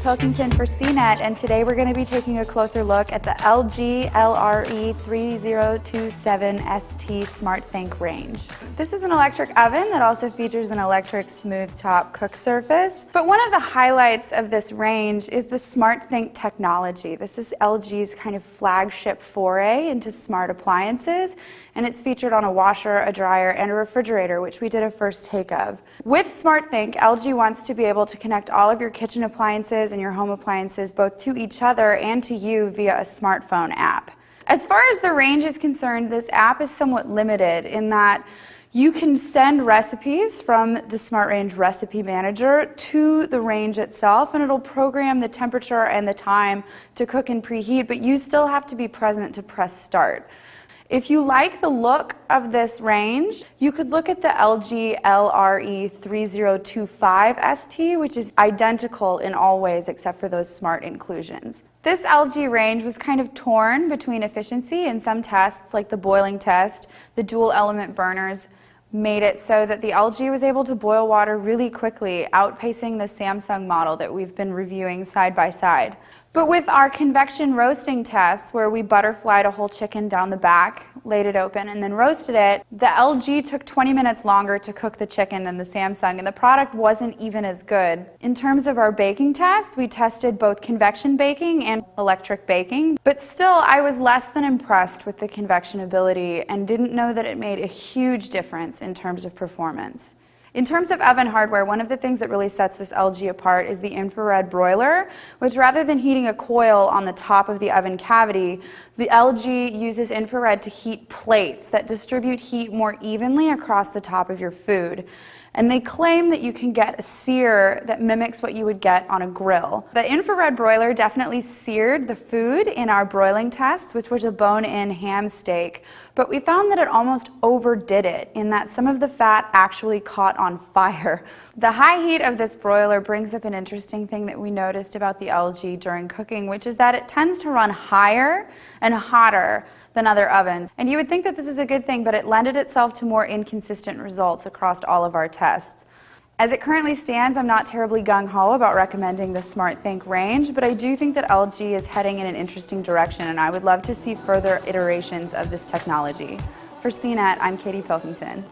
Pilkington for CNET, and today we're going to be taking a closer look at the LG LRE3027ST SmartThink range. This is an electric oven that also features an electric smooth top cook surface. But one of the highlights of this range is the SmartThink technology. This is LG's kind of flagship foray into smart appliances, and it's featured on a washer, a dryer, and a refrigerator, which we did a first take of. With SmartThink, LG wants to be able to connect all of your kitchen appliances and your home appliances both to each other and to you via a smartphone app. As far as the range is concerned, this app is somewhat limited in that you can send recipes from the SmartRange Recipe Manager to the range itself, and it'll program the temperature and the time to cook and preheat, but you still have to be present to press start. If you like the look of this range, you could look at the LG LRE3027ST, which is identical in all ways except for those smart inclusions. This LG range was kind of torn between efficiency and some tests, like the boiling test, the dual element burners, made it so that the LG was able to boil water really quickly, outpacing the Samsung model that we've been reviewing side by side. But with our convection roasting tests, where we butterflied a whole chicken down the back, laid it open, and then roasted it, the LG took 20 minutes longer to cook the chicken than the Samsung, and the product wasn't even as good. In terms of our baking test, we tested both convection baking and electric baking, but still I was less than impressed with the convection ability and didn't know that it made a huge difference in terms of performance. In terms of oven hardware, one of the things that really sets this LG apart is the infrared broiler, which rather than heating a coil on the top of the oven cavity, the LG uses infrared to heat plates that distribute heat more evenly across the top of your food. And they claim that you can get a sear that mimics what you would get on a grill. The infrared broiler definitely seared the food in our broiling tests, which was a bone-in ham steak, but we found that it almost overdid it in that some of the fat actually caught on fire. The high heat of this broiler brings up an interesting thing that we noticed about the LG during cooking, which is that it tends to run higher and hotter than other ovens. And you would think that this is a good thing, but it lended itself to more inconsistent results across all of our tests. As it currently stands, I'm not terribly gung-ho about recommending the SmartThink range, but I do think that LG is heading in an interesting direction, and I would love to see further iterations of this technology. For CNET, I'm Katie Pilkington.